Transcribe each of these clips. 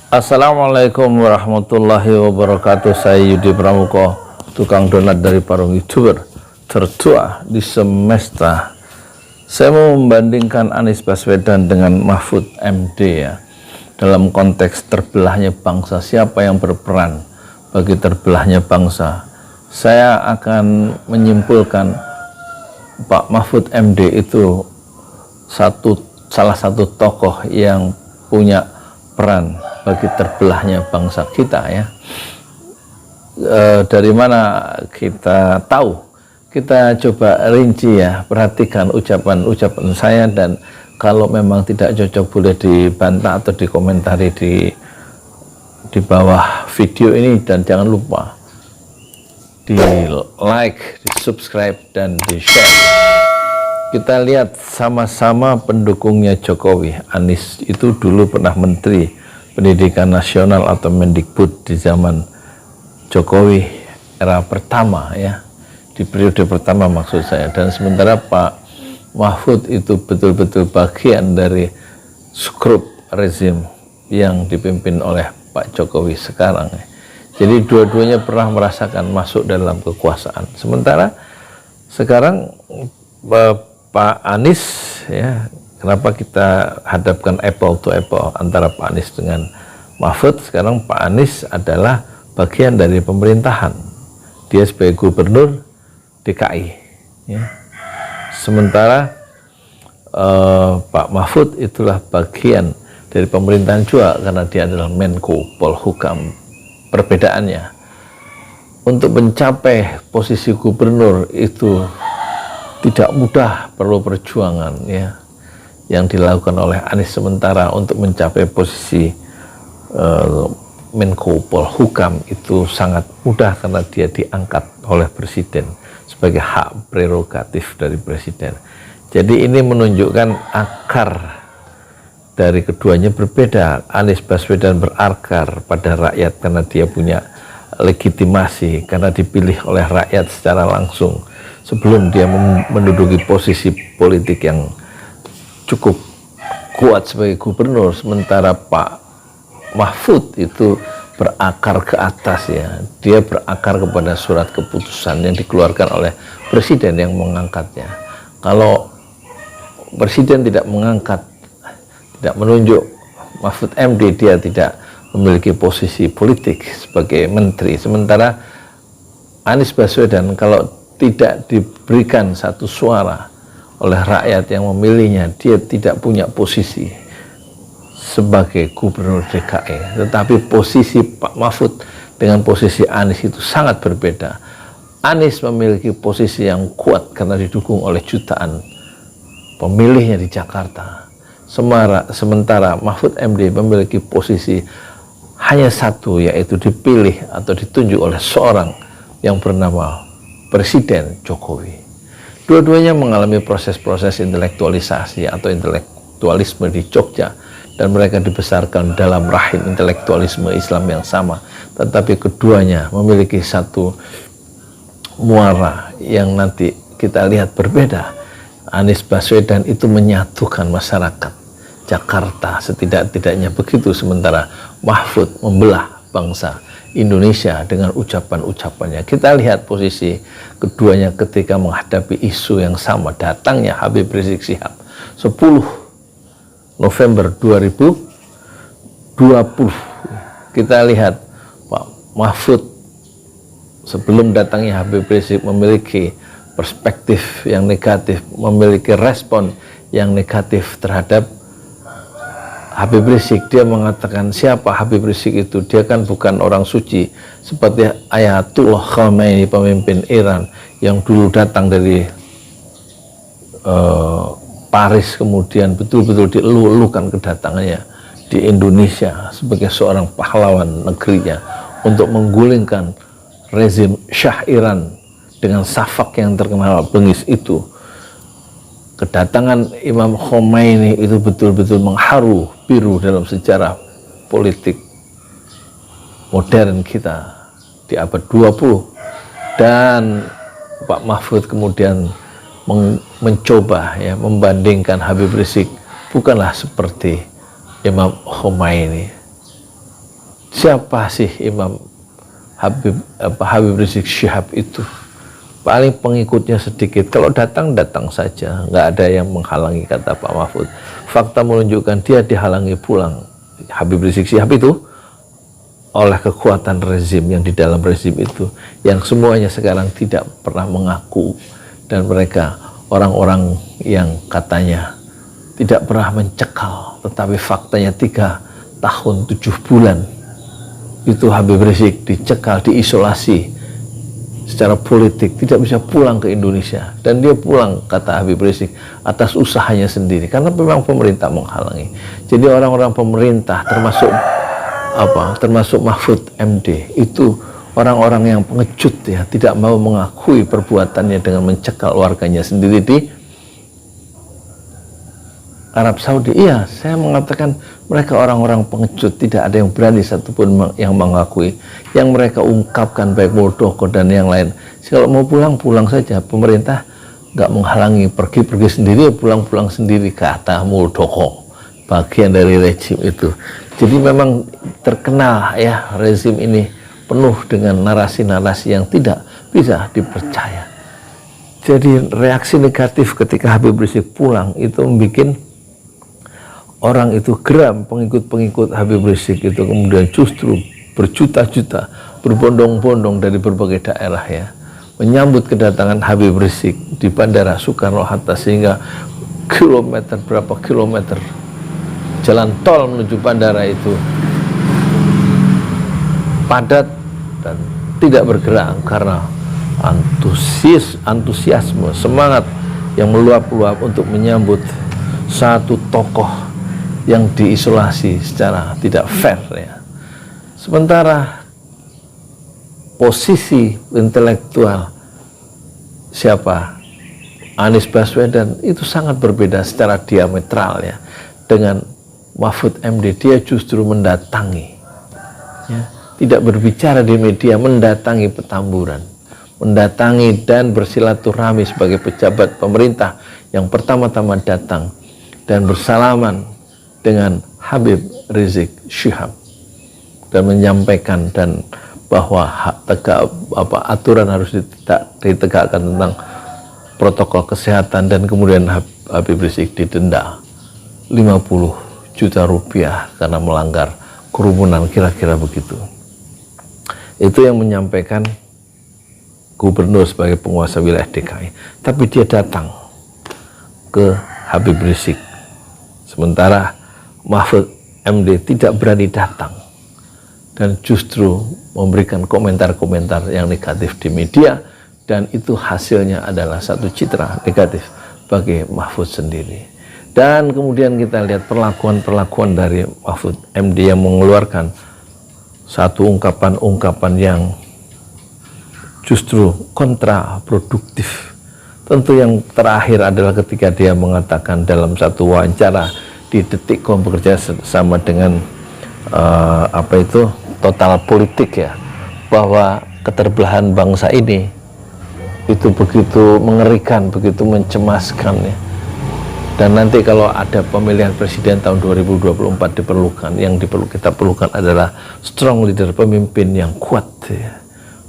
Assalamualaikum warahmatullahi wabarakatuh. Saya Yudi Pramuko, tukang donat dari Parung, YouTuber tertua di semesta. Saya mau membandingkan Anies Baswedan dengan Mahfud MD ya, dalam konteks terbelahnya bangsa. Siapa yang berperan bagi terbelahnya bangsa? Saya akan menyimpulkan Pak Mahfud MD itu salah satu tokoh yang punya peran bagi terbelahnya bangsa kita ya. Dari mana kita tahu? Kita coba rinci ya, perhatikan ucapan-ucapan saya, dan kalau memang tidak cocok boleh dibantah atau dikomentari di bawah video ini, dan jangan lupa di like, di subscribe, dan di share. Kita lihat sama-sama pendukungnya Jokowi. Anies itu dulu pernah Menteri Pendidikan Nasional atau Mendikbud di zaman Jokowi era pertama ya, di periode pertama maksud saya. Dan sementara Pak Mahfud itu betul-betul bagian dari skrup rezim yang dipimpin oleh Pak Jokowi sekarang. Jadi dua-duanya pernah merasakan masuk dalam kekuasaan. Sementara sekarang Pak Anies ya, kenapa kita hadapkan apple to apple antara Pak Anies dengan Mahfud? Sekarang Pak Anies adalah bagian dari pemerintahan. Dia sebagai gubernur DKI ya. Sementara Pak Mahfud itulah bagian dari pemerintahan juga, karena dia adalah Menko Polhukam. Perbedaannya, untuk mencapai posisi gubernur itu tidak mudah, perlu perjuangan ya yang dilakukan oleh Anies. Sementara untuk mencapai posisi Menko Polhukam itu sangat mudah, karena dia diangkat oleh presiden sebagai hak prerogatif dari presiden. Jadi ini menunjukkan akar dari keduanya berbeda. Anies Baswedan berakar pada rakyat karena dia punya legitimasi, karena dipilih oleh rakyat secara langsung sebelum dia menduduki posisi politik yang cukup kuat sebagai gubernur. Sementara Pak Mahfud itu berakar ke atas ya, dia berakar kepada surat keputusan yang dikeluarkan oleh presiden yang mengangkatnya. Kalau presiden tidak mengangkat, tidak menunjuk Mahfud MD, dia tidak memiliki posisi politik sebagai menteri. Sementara Anies Baswedan kalau tidak diberikan satu suara oleh rakyat yang memilihnya, dia tidak punya posisi sebagai gubernur DKI. Tetapi posisi Pak Mahfud dengan posisi Anies itu sangat berbeda. Anies memiliki posisi yang kuat karena didukung oleh jutaan pemilihnya di Jakarta. Sementara Mahfud MD memiliki posisi hanya satu, yaitu dipilih atau ditunjuk oleh seorang yang bernama Presiden Jokowi. Dua-duanya mengalami proses-proses intelektualisasi atau intelektualisme di Jogja, dan mereka dibesarkan dalam rahim intelektualisme Islam yang sama, tetapi keduanya memiliki satu muara yang nanti kita lihat berbeda. Anies Baswedan itu menyatukan masyarakat Jakarta setidak-tidaknya begitu, sementara Mahfud membelah bangsa Indonesia dengan ucapan-ucapannya. Kita lihat posisi keduanya ketika menghadapi isu yang sama, datangnya Habib Rizik Syihab 10 November 2020. Kita lihat Pak Mahfud sebelum datangnya Habib Rizik memiliki perspektif yang negatif, memiliki respon yang negatif terhadap Habib Rizik. Dia mengatakan, siapa Habib Rizik itu? Dia kan bukan orang suci seperti Ayatullah Khamenei, pemimpin Iran yang dulu datang dari Paris, kemudian betul-betul dielu-elukan kedatangannya di Indonesia sebagai seorang pahlawan negerinya untuk menggulingkan rezim Syah Iran dengan safak yang terkenal bengis itu. Kedatangan Imam Khomeini itu betul-betul mengharu biru dalam sejarah politik modern kita di abad 20. Dan Pak Mahfud kemudian mencoba ya membandingkan Habib Rizik bukanlah seperti Imam Khomeini. Siapa sih Imam Habib Rizik Syihab itu? Paling pengikutnya sedikit. Kalau datang saja, nggak ada yang menghalangi, kata Pak Mahfud. Fakta menunjukkan dia dihalangi pulang, Habib Rizik Syihab itu, oleh kekuatan rezim yang di dalam rezim itu, yang semuanya sekarang tidak pernah mengaku, dan mereka orang-orang yang katanya tidak pernah mencekal, tetapi faktanya 3 tahun 7 bulan itu Habib Rizik dicekal, diisolasi secara politik, tidak bisa pulang ke Indonesia. Dan dia pulang, kata Habib Rizik, atas usahanya sendiri, karena memang pemerintah menghalangi. Jadi orang-orang pemerintah, termasuk Mahfud MD, itu orang-orang yang pengecut ya, tidak mau mengakui perbuatannya dengan mencekal warganya sendiri di Arab Saudi. Iya, saya mengatakan mereka orang-orang pengecut, tidak ada yang berani satupun yang mengakui. Yang mereka ungkapkan, baik Muldoko dan yang lain, kalau mau pulang saja, pemerintah nggak menghalangi, pergi sendiri, pulang sendiri, kata Muldoko, bagian dari rezim itu. Jadi memang terkenal ya, rezim ini penuh dengan narasi-narasi yang tidak bisa dipercaya. Jadi reaksi negatif ketika Habib Rizik pulang itu membuat orang itu geram, pengikut-pengikut Habib Rizik itu kemudian justru berjuta-juta, berbondong-bondong dari berbagai daerah ya, menyambut kedatangan Habib Rizik di Bandara Soekarno-Hatta, sehingga berapa kilometer jalan tol menuju bandara itu padat dan tidak bergerak karena antusiasme, semangat yang meluap-luap untuk menyambut satu tokoh yang diisolasi secara tidak fair ya. Sementara posisi intelektual Anies Baswedan itu sangat berbeda secara diametral ya dengan Mahfud MD. Dia justru mendatangi ya, tidak berbicara di media, mendatangi Petamburan, mendatangi dan bersilaturahmi sebagai pejabat pemerintah yang pertama-tama datang dan bersalaman dengan Habib Rizik Syihab dan menyampaikan dan bahwa aturan harus ditegakkan tentang protokol kesehatan, dan kemudian Habib Rizik didenda 50 juta rupiah karena melanggar kerumunan, kira-kira begitu. Itu yang menyampaikan gubernur sebagai penguasa wilayah DKI. Tapi dia datang ke Habib Rizik, sementara Mahfud MD tidak berani datang dan justru memberikan komentar-komentar yang negatif di media, dan itu hasilnya adalah satu citra negatif bagi Mahfud sendiri. Dan kemudian kita lihat perlakuan dari Mahfud MD yang mengeluarkan satu ungkapan yang justru kontraproduktif. Tentu yang terakhir adalah ketika dia mengatakan dalam satu wawancara di Detikcom bekerja sama dengan Total Politik ya, bahwa keterbelahan bangsa ini itu begitu mengerikan, begitu mencemaskan ya. Dan nanti kalau ada pemilihan presiden tahun 2024 diperlukan, kita perlukan adalah strong leader, pemimpin yang kuat ya.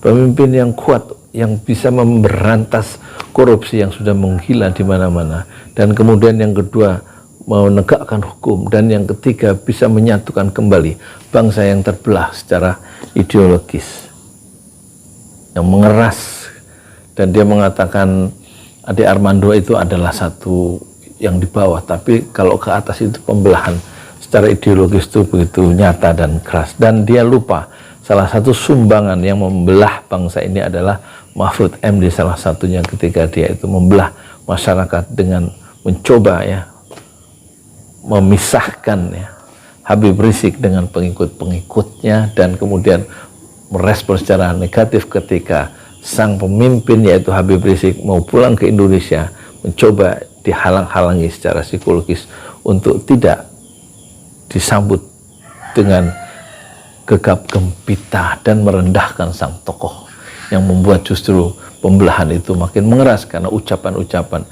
Pemimpin yang kuat yang bisa memberantas korupsi yang sudah menggila di mana-mana, dan kemudian yang kedua menegakkan hukum, dan yang ketiga bisa menyatukan kembali bangsa yang terbelah secara ideologis, yang mengeras. Dan dia mengatakan Ade Armando itu adalah satu yang di bawah, tapi kalau ke atas itu pembelahan secara ideologis itu begitu nyata dan keras. Dan dia lupa salah satu sumbangan yang membelah bangsa ini adalah Mahfud MD, salah satunya ketika dia itu membelah masyarakat dengan mencoba ya memisahkan ya Habib Rizik dengan pengikut-pengikutnya, dan kemudian merespon secara negatif ketika sang pemimpin yaitu Habib Rizik mau pulang ke Indonesia, mencoba dihalang-halangi secara psikologis untuk tidak disambut dengan gegap gempita dan merendahkan sang tokoh, yang membuat justru pembelahan itu makin mengeras karena ucapan-ucapan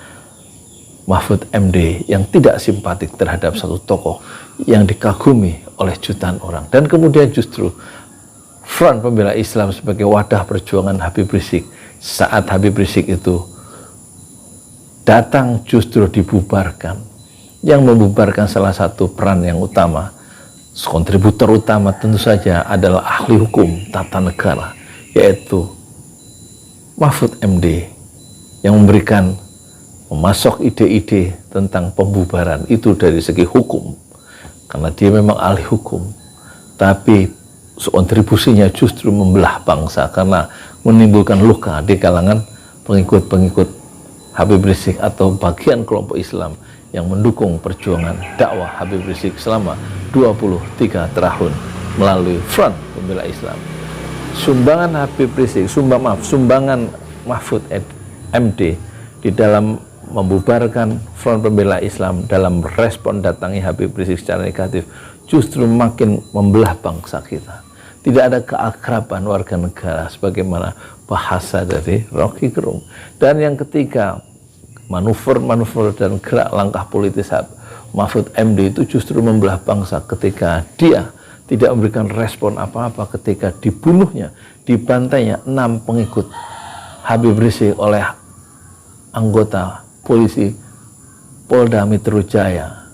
Mahfud MD yang tidak simpatik terhadap satu tokoh yang dikagumi oleh jutaan orang. Dan kemudian justru Front Pembela Islam sebagai wadah perjuangan Habib Rizik, saat Habib Rizik itu datang justru dibubarkan. Yang membubarkan salah satu peran yang utama, kontributor utama tentu saja adalah ahli hukum tata negara, yaitu Mahfud MD, yang memasok ide-ide tentang pembubaran itu dari segi hukum, karena dia memang ahli hukum, tapi kontribusinya justru membelah bangsa karena menimbulkan luka di kalangan pengikut-pengikut Habib Rizik atau bagian kelompok Islam yang mendukung perjuangan dakwah Habib Rizik selama 23 tahun melalui Front Pembela Islam. Sumbangan Habib Rizik, sumbangan Mahfud MD di dalam membubarkan Front Pembela Islam dalam respon datangi Habib Rizik secara negatif justru makin membelah bangsa kita. Tidak ada keakraban warga negara sebagaimana bahasa dari Rocky Gerung. Dan yang ketiga, manuver-manuver dan gerak langkah politis Mahfud MD itu justru membelah bangsa ketika dia tidak memberikan respon apa-apa ketika dibunuhnya, dibantainya 6 pengikut Habib Rizik oleh anggota polisi Polda Metro Jaya.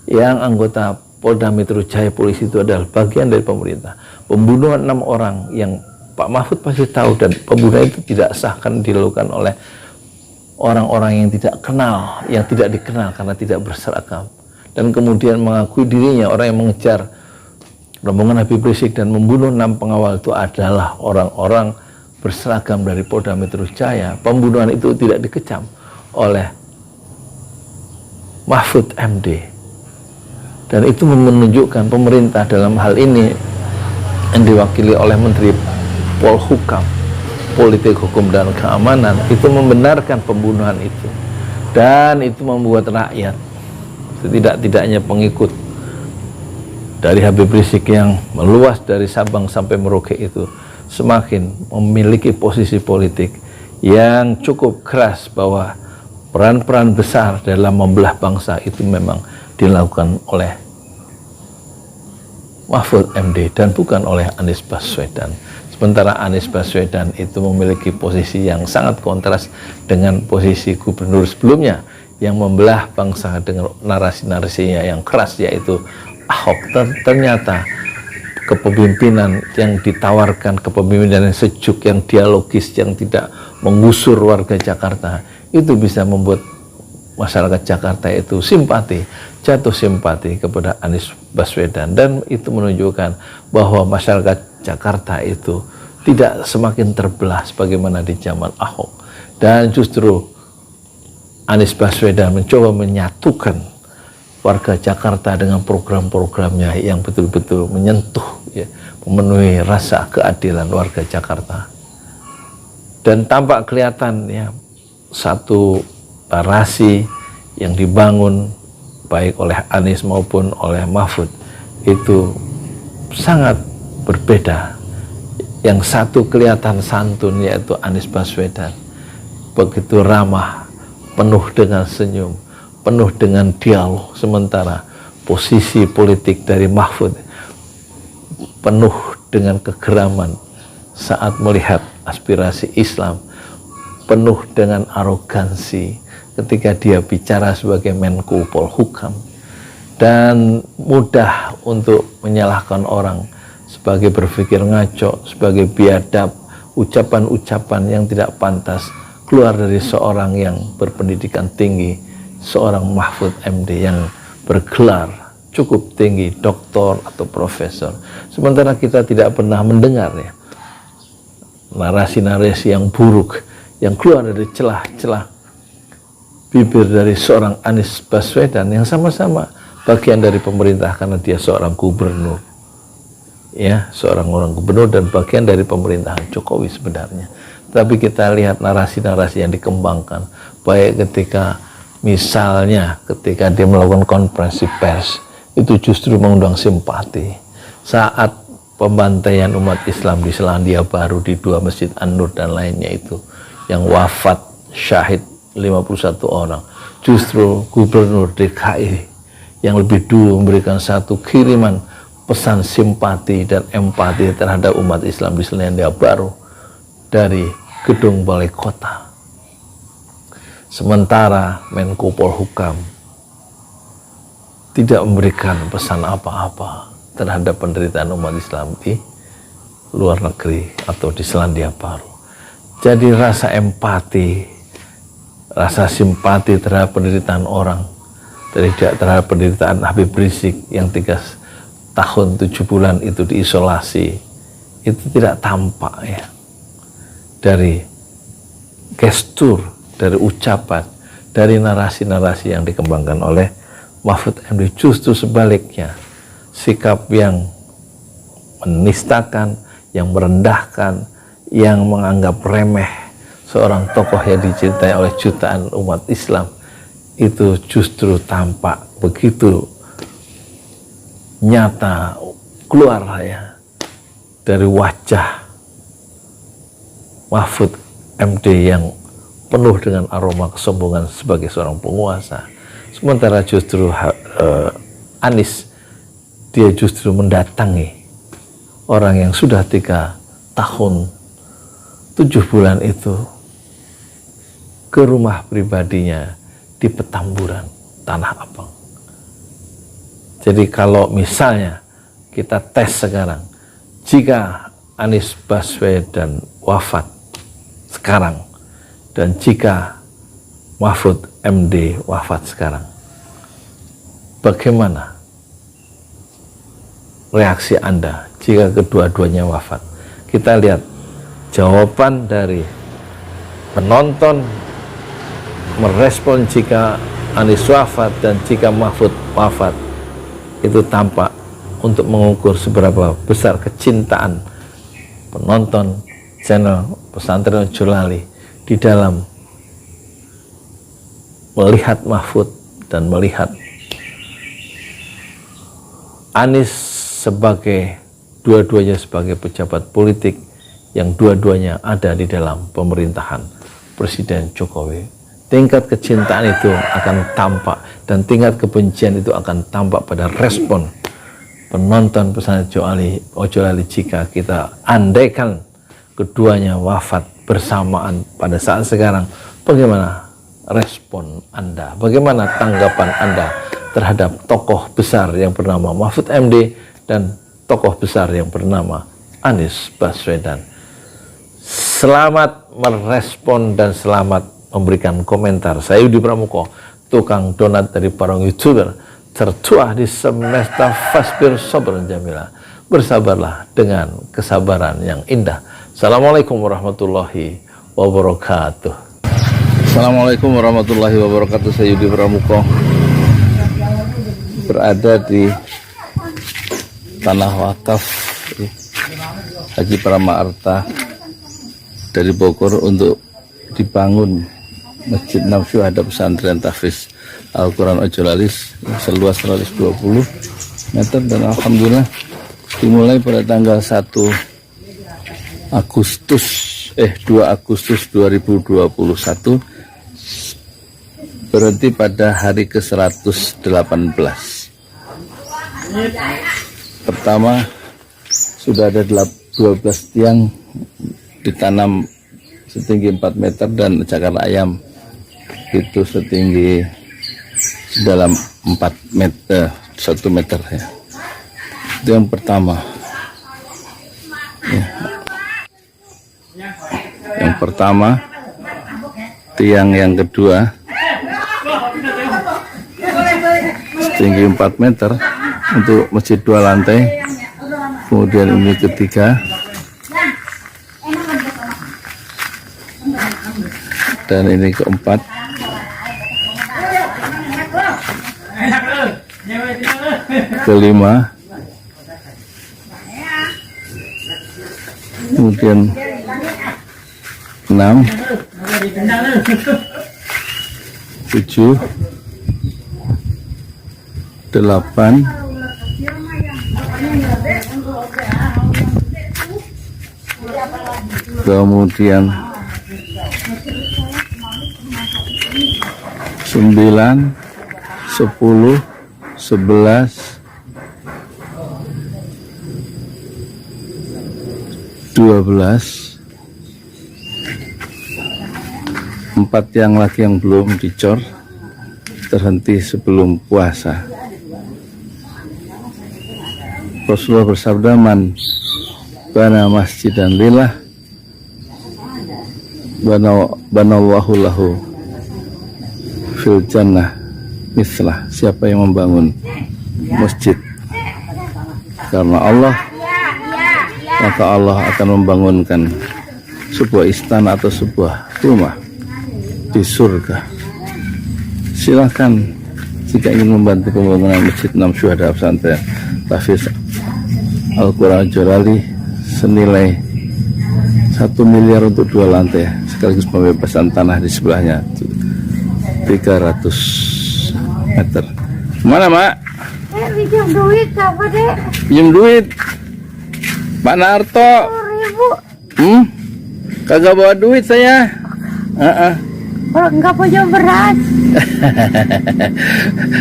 Yang anggota Polda Metro Jaya polisi itu adalah bagian dari pemerintah. Pembunuhan 6 orang yang Pak Mahfud pasti tahu, dan pembunuhan itu tidak sah kan dilakukan oleh orang-orang yang tidak kenal, yang tidak dikenal karena tidak berseragam, dan kemudian mengakui dirinya orang yang mengejar rombongan Habib Rizik dan membunuh 6 pengawal itu adalah orang-orang berseragam dari Polda Metro Jaya. Pembunuhan itu tidak dikecam oleh Mahfud MD, dan itu menunjukkan pemerintah dalam hal ini yang diwakili oleh Menteri Polhukam, Politik Hukum dan Keamanan, itu membenarkan pembunuhan itu, dan itu membuat rakyat, tidak-tidaknya pengikut dari Habib Rizik yang meluas dari Sabang sampai Merauke itu semakin memiliki posisi politik yang cukup keras bahwa peran-peran besar dalam membelah bangsa itu memang dilakukan oleh Mahfud MD dan bukan oleh Anies Baswedan. Sementara Anies Baswedan itu memiliki posisi yang sangat kontras dengan posisi gubernur sebelumnya yang membelah bangsa dengan narasi-narasinya yang keras, yaitu Ahok. Ternyata kepemimpinan yang ditawarkan, kepemimpinan yang sejuk, yang dialogis, yang tidak menggusur warga Jakarta, itu bisa membuat masyarakat Jakarta itu jatuh simpati kepada Anies Baswedan, dan itu menunjukkan bahwa masyarakat Jakarta itu tidak semakin terbelah sebagaimana di zaman Ahok, dan justru Anies Baswedan mencoba menyatukan warga Jakarta dengan program-programnya yang betul-betul menyentuh, ya, memenuhi rasa keadilan warga Jakarta. Dan tampak kelihatan, ya, satu narasi yang dibangun baik oleh Anies maupun oleh Mahfud itu sangat berbeda. Yang satu kelihatan santun, yaitu Anies Baswedan, begitu ramah, penuh dengan senyum, penuh dengan dialog, sementara posisi politik dari Mahfud penuh dengan kegeraman saat melihat aspirasi Islam, penuh dengan arogansi ketika dia bicara sebagai Menko Polhukam, dan mudah untuk menyalahkan orang sebagai berpikir ngaco, sebagai biadab, ucapan-ucapan yang tidak pantas keluar dari seorang yang berpendidikan tinggi, seorang Mahfud MD yang bergelar cukup tinggi, doktor atau profesor. Sementara kita tidak pernah mendengar, ya, narasi-narasi yang buruk yang keluar dari celah-celah bibir dari seorang Anies Baswedan yang sama-sama bagian dari pemerintah karena dia seorang gubernur, ya, seorang orang gubernur dan bagian dari pemerintahan Jokowi sebenarnya. Tapi kita lihat narasi-narasi yang dikembangkan, baik ketika misalnya ketika dia melakukan konferensi pers, itu justru mengundang simpati. Saat pembantaian umat Islam di Selandia Baru di 2 Masjid An-Nur dan lainnya itu, yang wafat syahid 51 orang, justru Gubernur DKI yang lebih dulu memberikan satu kiriman pesan simpati dan empati terhadap umat Islam di Selandia Baru dari gedung Balai Kota. Sementara Menko Polhukam tidak memberikan pesan apa-apa terhadap penderitaan umat Islam di luar negeri atau di Selandia Baru. Jadi rasa empati, rasa simpati terhadap penderitaan orang, terhadap penderitaan Habib Rizik yang 3 tahun 7 bulan itu diisolasi, itu tidak tampak ya dari gestur, dari ucapan, dari narasi-narasi yang dikembangkan oleh Mahfud MD. Justru sebaliknya, sikap yang menistakan, yang merendahkan, yang menganggap remeh seorang tokoh yang dicintai oleh jutaan umat Islam, itu justru tampak begitu nyata keluar ya dari wajah Mahfud MD yang penuh dengan aroma kesombongan sebagai seorang penguasa. Sementara justru Anies, dia justru mendatangi orang yang sudah 3 tahun 7 bulan itu ke rumah pribadinya di Petamburan, Tanah Abang. Jadi kalau misalnya kita tes sekarang, jika Anies Baswedan wafat sekarang dan jika Mahfud MD wafat sekarang, bagaimana reaksi Anda jika kedua-duanya wafat? Kita lihat jawaban dari penonton merespon jika Anies wafat dan jika Mahfud wafat. Itu tampak untuk mengukur seberapa besar kecintaan penonton channel Pesantren Ojo Lali di dalam melihat Mahfud dan melihat Anies sebagai dua-duanya sebagai pejabat politik yang dua-duanya ada di dalam pemerintahan Presiden Jokowi. Tingkat kecintaan itu akan tampak dan tingkat kebencian itu akan tampak pada respon penonton Pesantren Ojo Lali jika kita andaikan keduanya wafat bersamaan pada saat sekarang. Bagaimana respon Anda? Bagaimana tanggapan Anda terhadap tokoh besar yang bernama Mahfud MD dan tokoh besar yang bernama Anies Baswedan? Selamat merespon dan selamat memberikan komentar. Saya Yudi Pramuko, tukang donat dari para YouTuber, tertuah di semesta Fasbir Sabran Jamila. Bersabarlah dengan kesabaran yang indah. Assalamualaikum warahmatullahi wabarakatuh. Assalamualaikum warahmatullahi wabarakatuh. Saya Yudi Pramuko, berada di Tanah Wakaf Haji Prama Arta dari Bogor untuk dibangun Masjid Nafsu Hadap Pesantren Tahfiz Al-Quran Ojo Lali seluas 120 meter dan alhamdulillah dimulai pada tanggal 2 Agustus 2021, berhenti pada hari ke-118. Pertama sudah ada 12 tiang ditanam setinggi 4 meter dan cakar ayam itu setinggi dalam 4 meter 1 meter ya. Itu yang pertama ya. Yang pertama. Tiang yang kedua setinggi 4 meter untuk masjid 2 lantai. Kemudian ini ketiga dan ini keempat. Kelima, kemudian 6, 7, 8, kemudian 9, 9, 10, 11, 12, 4 yang lagi yang belum dicor, terhenti sebelum puasa. Rasulullah bersabda, man bana masjidan lillah banallahu lahu fil jannah mislah. Siapa yang membangun masjid karena Allah, maka Allah akan membangunkan sebuah istana atau sebuah rumah di surga. Silahkan jika ingin membantu pembangunan Masjid 6 Syuhada Pesantren Tahfiz Al-Quran Jorali senilai 1 miliar untuk 2 lantai, sekaligus pembebasan tanah di sebelahnya 300 meter. Mana, Mak? Pinjam duit apa, Dek? Pinjam duit Pak Narto. 10.000. Kagak bawa duit saya. Kalau enggak punya beras.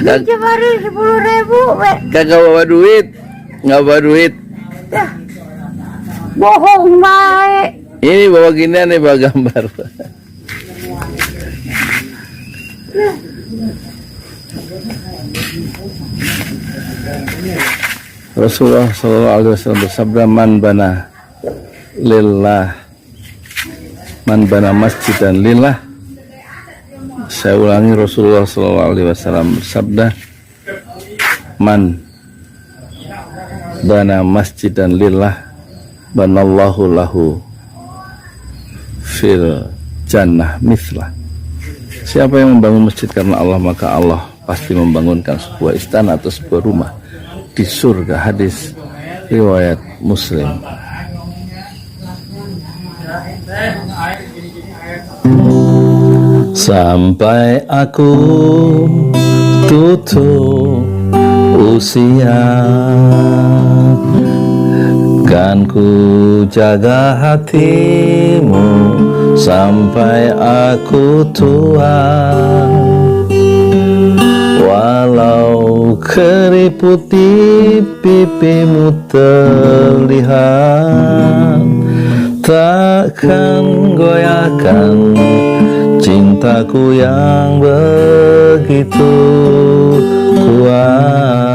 Pinjam hari 10.000, Wek. Kagak bawa duit. Nggak bawa duit. Bohong baik. Ini bawa ginian nih, bawa gambar. Rasulullah SAW bersabda, man bana lillah, man bana masjidan lillah. Saya ulangi, Rasulullah SAW bersabda, man bana masjidan lillah banallahu lahu fil jannah mithlah. Siapa yang membangun masjid karena Allah, maka Allah pasti membangunkan sebuah istana atau sebuah rumah di surga. Hadis riwayat Muslim. Sampai aku tutup usia, kan ku jaga hatimu sampai aku tua. Walau keriput di pipimu terlihat, takkan goyahkan cintaku yang begitu kuat.